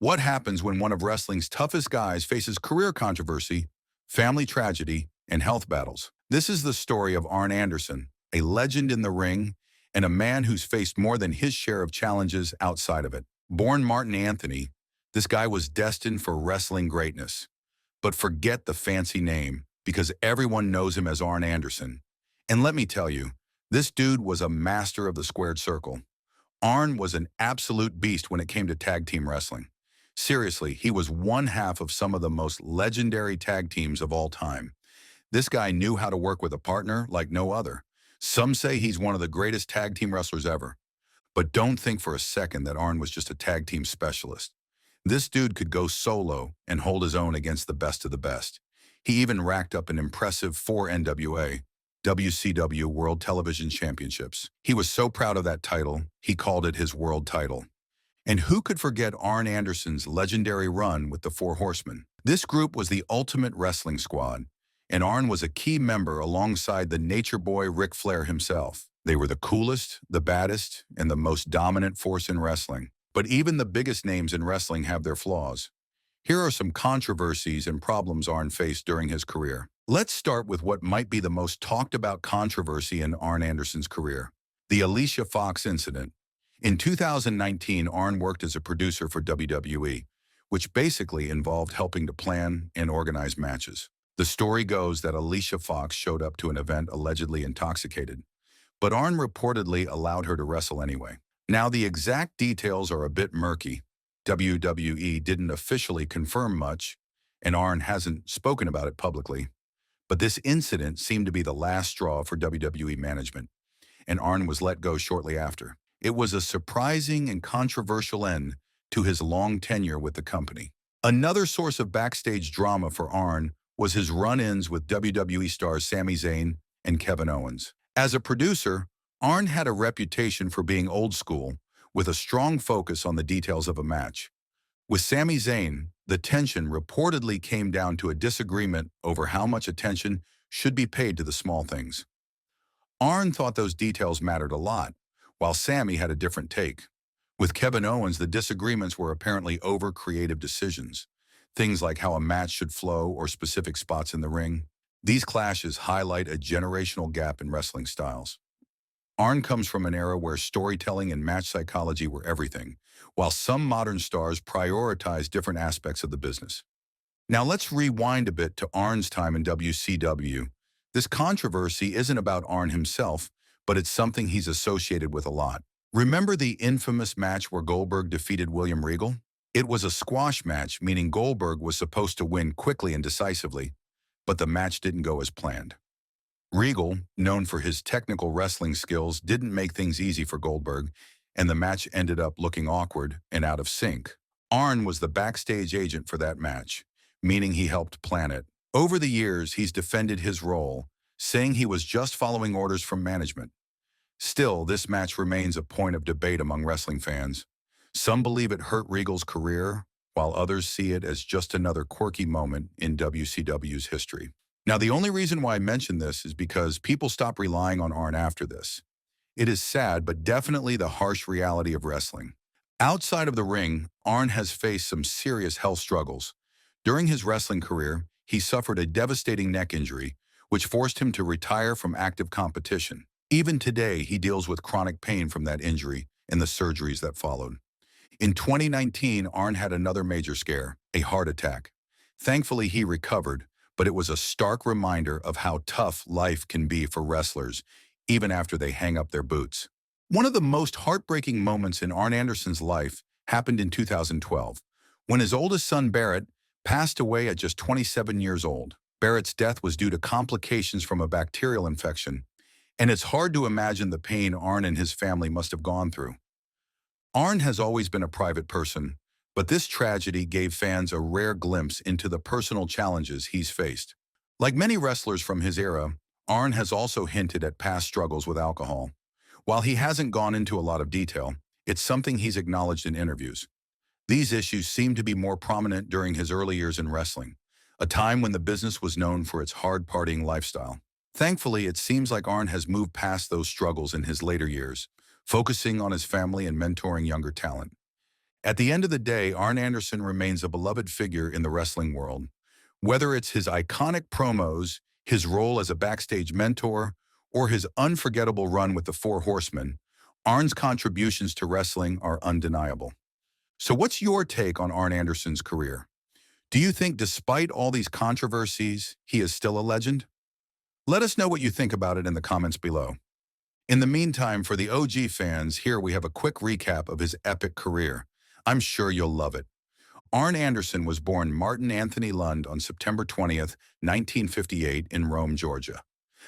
What happens when one of wrestling's toughest guys faces career controversy, family tragedy, and health battles? This is the story of Arn Anderson, a legend in the ring and a man who's faced more than his share of challenges outside of it. Born Martin Anthony, this guy was destined for wrestling greatness. But forget the fancy name, because everyone knows him as Arn Anderson. And let me tell you, this dude was a master of the squared circle. Arn was an absolute beast when it came to tag team wrestling. Seriously, he was one half of some of the most legendary tag teams of all time. This guy knew how to work with a partner like no other. Some say he's one of the greatest tag team wrestlers ever. But don't think for a second that Arn was just a tag team specialist. This dude could go solo and hold his own against the best of the best. He even racked up an impressive 4 NWA, WCW World Television Championships. He was so proud of that title, he called it his world title. And who could forget Arn Anderson's legendary run with the Four Horsemen? This group was the ultimate wrestling squad, and Arn was a key member alongside the nature boy Ric Flair himself. They were the coolest, the baddest, and the most dominant force in wrestling. But even the biggest names in wrestling have their flaws. Here are some controversies and problems Arn faced during his career. Let's start with what might be the most talked about controversy in Arn Anderson's career: the Alicia Fox incident. In 2019, Arn worked as a producer for WWE, which basically involved helping to plan and organize matches. The story goes that Alicia Fox showed up to an event allegedly intoxicated, but Arn reportedly allowed her to wrestle anyway. Now, the exact details are a bit murky. WWE didn't officially confirm much, and Arn hasn't spoken about it publicly. But this incident seemed to be the last straw for WWE management, and Arn was let go shortly after. It was a surprising and controversial end to his long tenure with the company. Another source of backstage drama for Arn was his run-ins with WWE stars Sami Zayn and Kevin Owens. As a producer, Arn had a reputation for being old school, with a strong focus on the details of a match. With Sami Zayn, the tension reportedly came down to a disagreement over how much attention should be paid to the small things. Arn thought those details mattered a lot, while Sami had a different take. With Kevin Owens, the disagreements were apparently over creative decisions, things like how a match should flow or specific spots in the ring. These clashes highlight a generational gap in wrestling styles. Arn comes from an era where storytelling and match psychology were everything, while some modern stars prioritize different aspects of the business. Now let's rewind a bit to Arn's time in WCW. This controversy isn't about Arn himself, but it's something he's associated with a lot. Remember the infamous match where Goldberg defeated William Regal? It was a squash match, meaning Goldberg was supposed to win quickly and decisively, but the match didn't go as planned. Regal, known for his technical wrestling skills, didn't make things easy for Goldberg, and the match ended up looking awkward and out of sync. Arn was the backstage agent for that match, meaning he helped plan it. Over the years, he's defended his role, saying he was just following orders from management. Still, this match remains a point of debate among wrestling fans. Some believe it hurt Regal's career, while others see it as just another quirky moment in WCW's history. Now, the only reason why I mention this is because people stopped relying on Arn after this. It is sad, but definitely the harsh reality of wrestling. Outside of the ring, Arn has faced some serious health struggles. During his wrestling career, he suffered a devastating neck injury, which forced him to retire from active competition. Even today, he deals with chronic pain from that injury and the surgeries that followed. In 2019, Arn had another major scare, a heart attack. Thankfully, he recovered, but it was a stark reminder of how tough life can be for wrestlers, even after they hang up their boots. One of the most heartbreaking moments in Arn Anderson's life happened in 2012, when his oldest son Barrett passed away at just 27 years old. Barrett's death was due to complications from a bacterial infection, and it's hard to imagine the pain Arn and his family must have gone through. Arn has always been a private person, but this tragedy gave fans a rare glimpse into the personal challenges he's faced. Like many wrestlers from his era, Arn has also hinted at past struggles with alcohol. While he hasn't gone into a lot of detail, it's something he's acknowledged in interviews. These issues seem to be more prominent during his early years in wrestling, a time when the business was known for its hard partying lifestyle. Thankfully, it seems like Arn has moved past those struggles in his later years, focusing on his family and mentoring younger talent. At the end of the day, Arn Anderson remains a beloved figure in the wrestling world. Whether it's his iconic promos, his role as a backstage mentor, or his unforgettable run with the Four Horsemen, Arn's contributions to wrestling are undeniable. So what's your take on Arn Anderson's career? Do you think despite all these controversies, he is still a legend? Let us know what you think about it in the comments below. In the meantime, for the OG fans, here we have a quick recap of his epic career. I'm sure you'll love it. Arn Anderson was born Martin Anthony Lund on September 20th, 1958 in Rome, Georgia.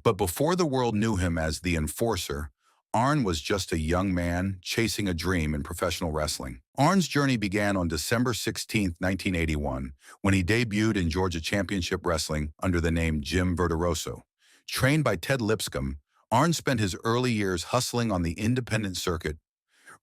But before the world knew him as the Enforcer, Arn was just a young man chasing a dream in professional wrestling. Arn's journey began on December 16th, 1981, when he debuted in Georgia Championship Wrestling under the name Jim Verderoso. Trained by Ted Lipscomb, Arn spent his early years hustling on the independent circuit,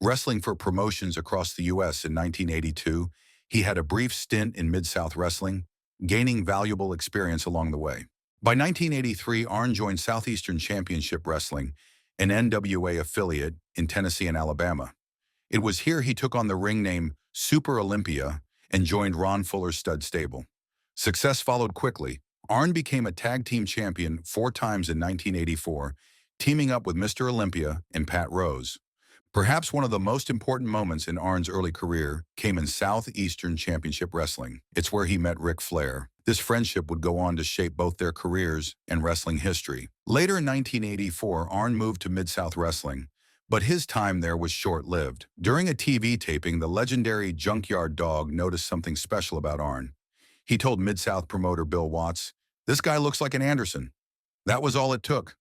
wrestling for promotions across the U.S. In 1982. He had a brief stint in Mid-South Wrestling, gaining valuable experience along the way. By 1983, Arn joined Southeastern Championship Wrestling, an NWA affiliate in Tennessee and Alabama. It was here he took on the ring name Super Olympia and joined Ron Fuller's stud stable. Success followed quickly. Arn became a tag team champion 4 times in 1984, teaming up with Mr. Olympia and Pat Rose. Perhaps one of the most important moments in Arn's early career came in Southeastern Championship Wrestling. It's where he met Ric Flair. This friendship would go on to shape both their careers and wrestling history. Later in 1984, Arn moved to Mid-South Wrestling, but his time there was short-lived. During a TV taping, the legendary Junkyard Dog noticed something special about Arn. He told Mid-South promoter Bill Watts, "This guy looks like an Anderson." That was all it took.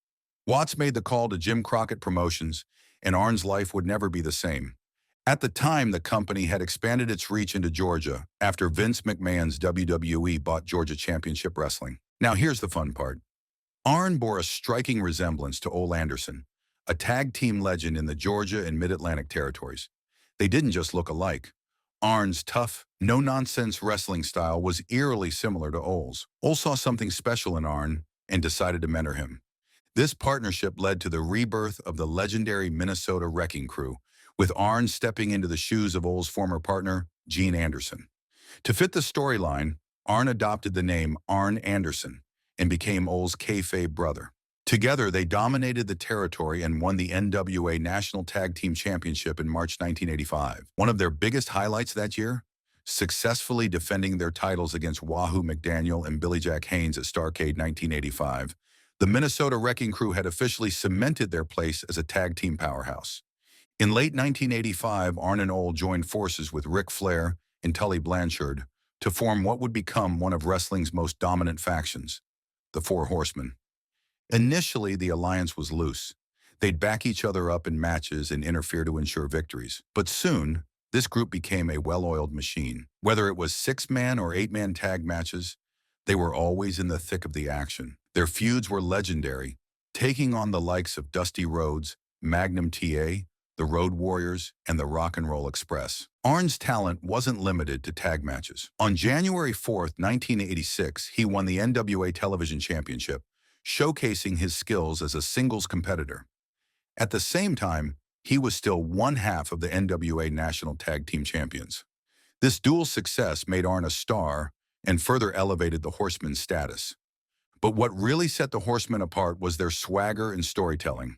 Watts made the call to Jim Crockett Promotions, and Arn's life would never be the same. At the time, the company had expanded its reach into Georgia after Vince McMahon's WWE bought Georgia Championship Wrestling. Now here's the fun part. Arn bore a striking resemblance to Ole Anderson, a tag team legend in the Georgia and Mid-Atlantic territories. They didn't just look alike. Arn's tough, no-nonsense wrestling style was eerily similar to Ole's. Ole saw something special in Arn and decided to mentor him. This partnership led to the rebirth of the legendary Minnesota Wrecking Crew, with Arn stepping into the shoes of Ole's former partner, Gene Anderson. To fit the storyline, Arn adopted the name Arn Anderson and became Ole's kayfabe brother. Together, they dominated the territory and won the NWA National Tag Team Championship in March 1985. One of their biggest highlights that year? Successfully defending their titles against Wahoo McDaniel and Billy Jack Haynes at Starrcade 1985. The Minnesota Wrecking Crew had officially cemented their place as a tag team powerhouse. In late 1985, Arn and Ole joined forces with Ric Flair and Tully Blanchard to form what would become one of wrestling's most dominant factions, the Four Horsemen. Initially, the alliance was loose. They'd back each other up in matches and interfere to ensure victories. But soon, this group became a well-oiled machine. Whether it was 6-man or 8-man tag matches, they were always in the thick of the action. Their feuds were legendary, taking on the likes of Dusty Rhodes, Magnum TA, the Road Warriors, and the Rock and Roll Express. Arn's talent wasn't limited to tag matches. On January 4th, 1986, he won the NWA Television Championship, showcasing his skills as a singles competitor. At the same time, he was still one half of the NWA National Tag Team Champions. This dual success made Arn a star and further elevated the Horsemen's status. But what really set the Horsemen apart was their swagger and storytelling.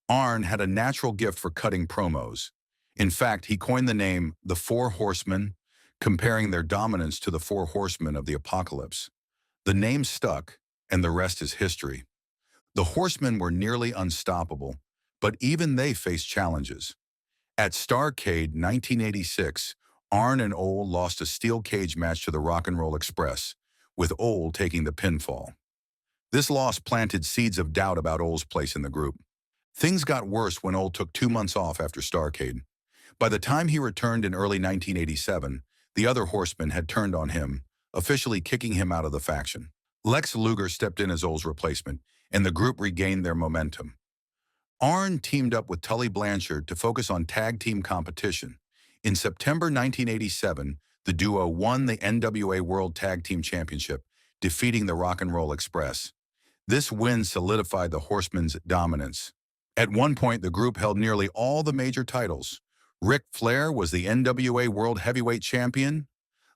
Arn had a natural gift for cutting promos. In fact, he coined the name the Four Horsemen, comparing their dominance to the Four Horsemen of the Apocalypse. The name stuck, and the rest is history. The Horsemen were nearly unstoppable, but even they faced challenges. At Starrcade 1986, Arn and Ole lost a steel cage match to the Rock and Roll Express, with Ole taking the pinfall. This loss planted seeds of doubt about Ole's place in the group. Things got worse when Ole took 2 months off after Starrcade. By the time he returned in early 1987, the other Horsemen had turned on him, officially kicking him out of the faction. Lex Luger stepped in as Ole's replacement, and the group regained their momentum. Arn teamed up with Tully Blanchard to focus on tag team competition. In September 1987, the duo won the NWA World Tag Team Championship, defeating the Rock and Roll Express. This win solidified the Horsemen's dominance. At one point, the group held nearly all the major titles, Ric Flair was the NWA World Heavyweight Champion,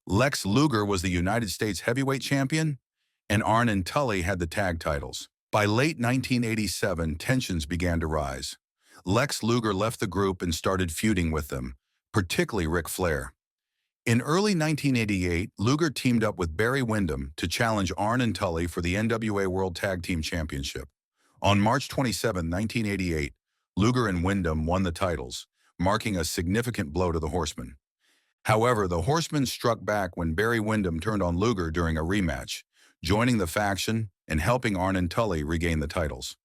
Lex Luger was the United States Heavyweight Champion, and Arn and Tully had the tag titles. By late 1987, tensions began to rise. Lex Luger left the group and started feuding with them, particularly Ric Flair. In early 1988, Luger teamed up with Barry Windham to challenge Arn and Tully for the NWA World Tag Team Championship. On March 27, 1988, Luger and Windham won the titles, marking a significant blow to the Horsemen. However, the Horsemen struck back when Barry Windham turned on Luger during a rematch, joining the faction and helping Arn and Tully regain the titles.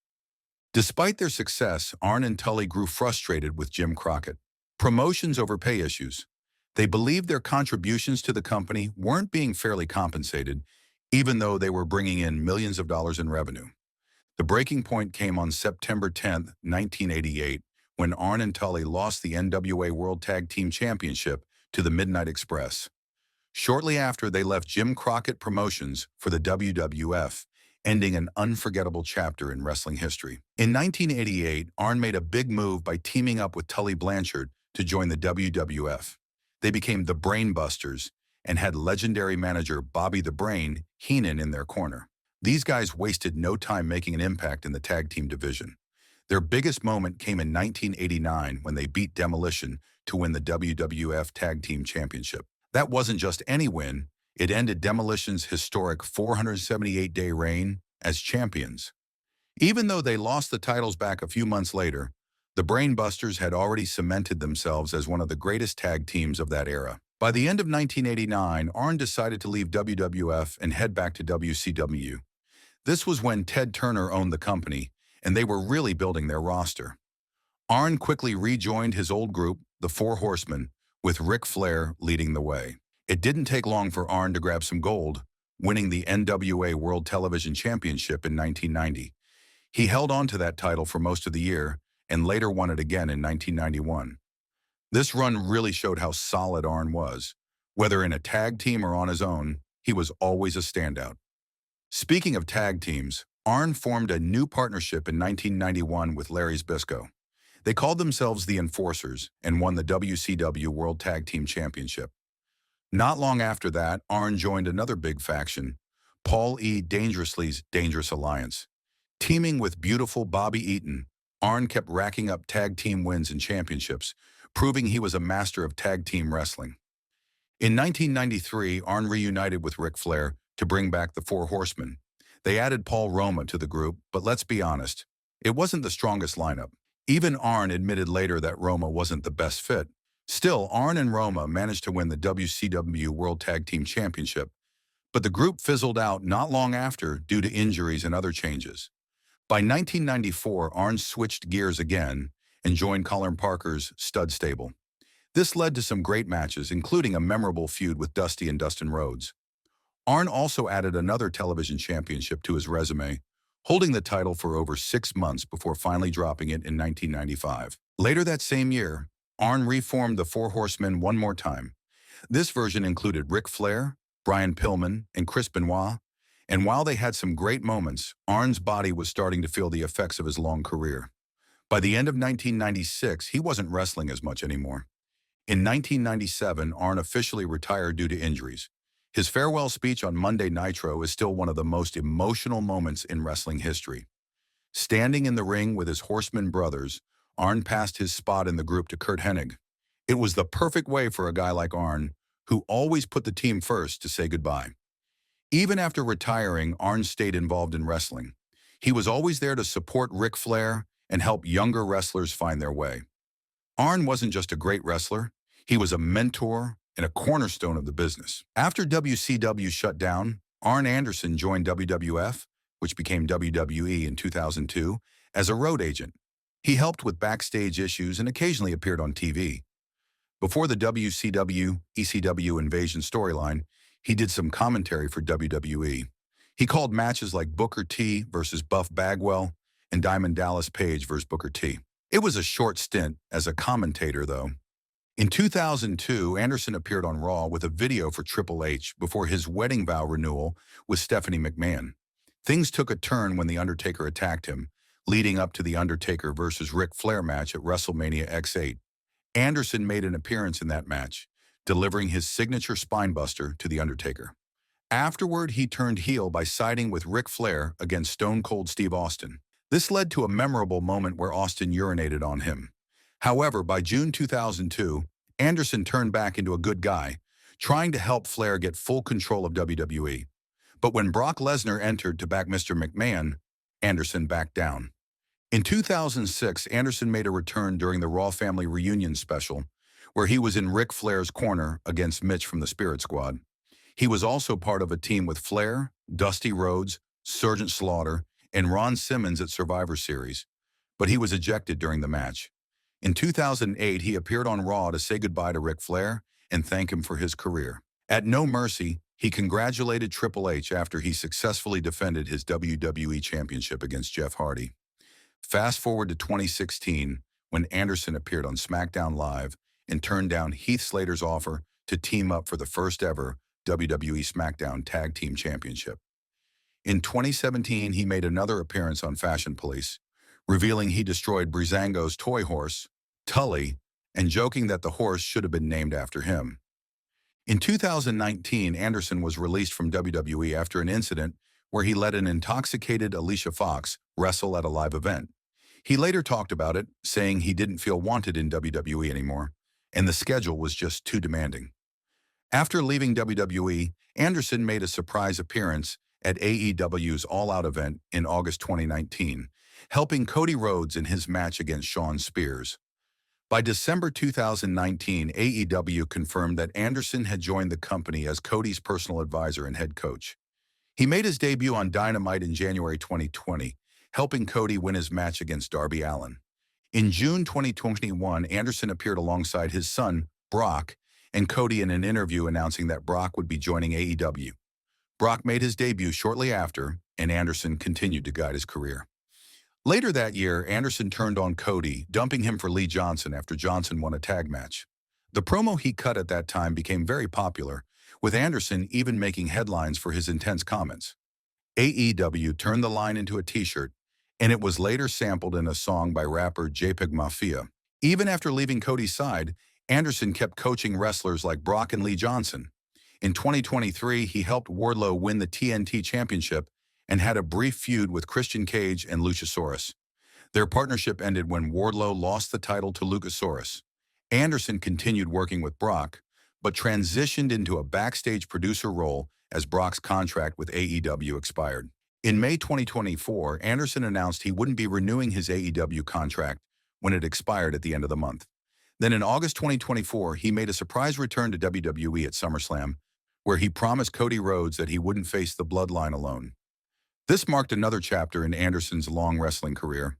Despite their success, Arn and Tully grew frustrated with Jim Crockett. Promotions over pay issues. They believed their contributions to the company weren't being fairly compensated, even though they were bringing in millions of dollars in revenue. The breaking point came on September 10, 1988, when Arn and Tully lost the NWA World Tag Team Championship to the Midnight Express. Shortly after, they left Jim Crockett Promotions for the WWF, ending an unforgettable chapter in wrestling history. In 1988, Arn made a big move by teaming up with Tully Blanchard to join the WWF. They became the Brain Busters and had legendary manager Bobby the Brain Heenan in their corner. These guys wasted no time making an impact in the tag team division. Their biggest moment came in 1989 when they beat Demolition to win the WWF Tag Team Championship. That wasn't just any win, it ended Demolition's historic 478-day reign as champions. Even though they lost the titles back a few months later, the Brain Busters had already cemented themselves as one of the greatest tag teams of that era. By the end of 1989, Arn decided to leave WWF and head back to WCW. This was when Ted Turner owned the company, and they were really building their roster. Arn quickly rejoined his old group, the Four Horsemen, with Ric Flair leading the way. It didn't take long for Arn to grab some gold, winning the NWA World Television Championship in 1990. He held on to that title for most of the year, and later won it again in 1991. This run really showed how solid Arn was. Whether in a tag team or on his own, he was always a standout. Speaking of tag teams, Arn formed a new partnership in 1991 with Larry Zbyszko. They called themselves the Enforcers and won the WCW World Tag Team Championship. Not long after that, Arn joined another big faction, Paul E. Dangerously's Dangerous Alliance. Teaming with beautiful Bobby Eaton, Arn kept racking up tag team wins and championships, proving he was a master of tag team wrestling. In 1993, Arn reunited with Ric Flair to bring back the Four Horsemen. They added Paul Roma to the group, but let's be honest, it wasn't the strongest lineup. Even Arn admitted later that Roma wasn't the best fit. Still, Arn and Roma managed to win the WCW World Tag Team Championship, but the group fizzled out not long after due to injuries and other changes. By 1994, Arn switched gears again and joined Colin Parker's Stud Stable. This led to some great matches, including a memorable feud with Dusty and Dustin Rhodes. Arn also added another television championship to his resume, holding the title for over 6 months before finally dropping it in 1995. Later that same year, Arn reformed the Four Horsemen one more time. This version included Ric Flair, Brian Pillman, and Chris Benoit, and while they had some great moments, Arn's body was starting to feel the effects of his long career. By the end of 1996, he wasn't wrestling as much anymore. In 1997, Arn officially retired due to injuries. His farewell speech on Monday Nitro is still one of the most emotional moments in wrestling history. Standing in the ring with his Horseman brothers, Arn passed his spot in the group to Curt Hennig. It was the perfect way for a guy like Arn, who always put the team first, to say goodbye. Even after retiring, Arn stayed involved in wrestling. He was always there to support Ric Flair and help younger wrestlers find their way. Arn wasn't just a great wrestler, he was a mentor and a cornerstone of the business. After WCW shut down, Arn Anderson joined WWF, which became WWE in 2002, as a road agent. He helped with backstage issues and occasionally appeared on TV. Before the WCW-ECW invasion storyline, he did some commentary for WWE. He called matches like Booker T versus Buff Bagwell and Diamond Dallas Page versus Booker T. It was a short stint as a commentator, though. In 2002, Anderson appeared on Raw with a video for Triple H before his wedding vow renewal with Stephanie McMahon. Things took a turn when The Undertaker attacked him, leading up to The Undertaker versus Ric Flair match at WrestleMania X8. Anderson made an appearance in that match, delivering his signature spinebuster to The Undertaker. Afterward, he turned heel by siding with Ric Flair against Stone Cold Steve Austin. This led to a memorable moment where Austin urinated on him. However, by June 2002, Anderson turned back into a good guy, trying to help Flair get full control of WWE. But when Brock Lesnar entered to back Mr. McMahon, Anderson backed down. In 2006, Anderson made a return during the Raw Family Reunion special, where he was in Ric Flair's corner against Mitch from the Spirit Squad. He was also part of a team with Flair, Dusty Rhodes, Sergeant Slaughter, and Ron Simmons at Survivor Series, but he was ejected during the match. In 2008, he appeared on Raw to say goodbye to Ric Flair and thank him for his career. At No Mercy, he congratulated Triple H after he successfully defended his WWE Championship against Jeff Hardy. Fast forward to 2016, when Anderson appeared on SmackDown Live and turned down Heath Slater's offer to team up for the first ever WWE SmackDown Tag Team Championship. In 2017, he made another appearance on Fashion Police, revealing he destroyed Breezango's toy horse, Tully, and joking that the horse should have been named after him. In 2019, Anderson was released from WWE after an incident where he let an intoxicated Alicia Fox wrestle at a live event. He later talked about it, saying he didn't feel wanted in WWE anymore, and the schedule was just too demanding. After leaving WWE, Anderson made a surprise appearance at AEW's All Out event in August 2019, helping Cody Rhodes in his match against Shawn Spears. By December 2019, AEW confirmed that Anderson had joined the company as Cody's personal advisor and head coach. He made his debut on Dynamite in January 2020, helping Cody win his match against Darby Allin. In June 2021, Anderson appeared alongside his son, Brock, and Cody in an interview announcing that Brock would be joining AEW. Brock made his debut shortly after, and Anderson continued to guide his career. Later that year, Anderson turned on Cody, dumping him for Lee Johnson after Johnson won a tag match. The promo he cut at that time became very popular, with Anderson even making headlines for his intense comments. AEW turned the line into a t-shirt, and it was later sampled in a song by rapper JPEG Mafia. Even after leaving Cody's side, Anderson kept coaching wrestlers like Brock and Lee Johnson. In 2023, he helped Wardlow win the TNT Championship and had a brief feud with Christian Cage and Luchasaurus. Their partnership ended when Wardlow lost the title to Luchasaurus. Anderson continued working with Brock, but transitioned into a backstage producer role as Brock's contract with AEW expired. In May 2024, Anderson announced he wouldn't be renewing his AEW contract when it expired at the end of the month. Then in August 2024, he made a surprise return to WWE at SummerSlam, where he promised Cody Rhodes that he wouldn't face the Bloodline alone. This marked another chapter in Anderson's long wrestling career.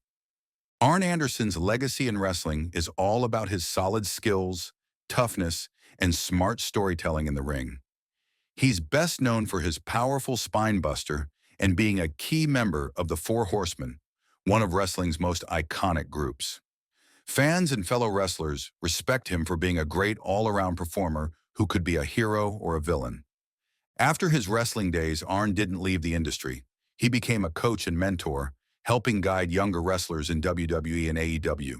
Arn Anderson's legacy in wrestling is all about his solid skills, toughness, and smart storytelling in the ring. He's best known for his powerful spinebuster and being a key member of the Four Horsemen, one of wrestling's most iconic groups. Fans and fellow wrestlers respect him for being a great all-around performer who could be a hero or a villain. After his wrestling days, Arn didn't leave the industry. He became a coach and mentor, helping guide younger wrestlers in WWE and AEW.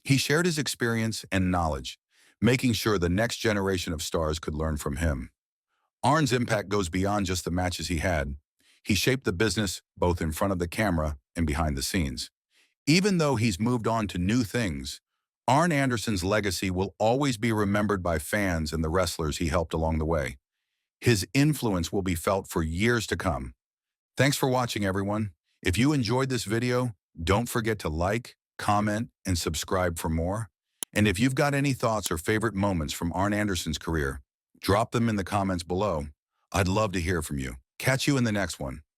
He shared his experience and knowledge, making sure the next generation of stars could learn from him. Arn's impact goes beyond just the matches he had. He shaped the business both in front of the camera and behind the scenes. Even though he's moved on to new things, Arn Anderson's legacy will always be remembered by fans and the wrestlers he helped along the way. His influence will be felt for years to come. Thanks for watching, everyone. If you enjoyed this video, don't forget to like, comment, and subscribe for more. And if you've got any thoughts or favorite moments from Arn Anderson's career, drop them in the comments below. I'd love to hear from you. Catch you in the next one.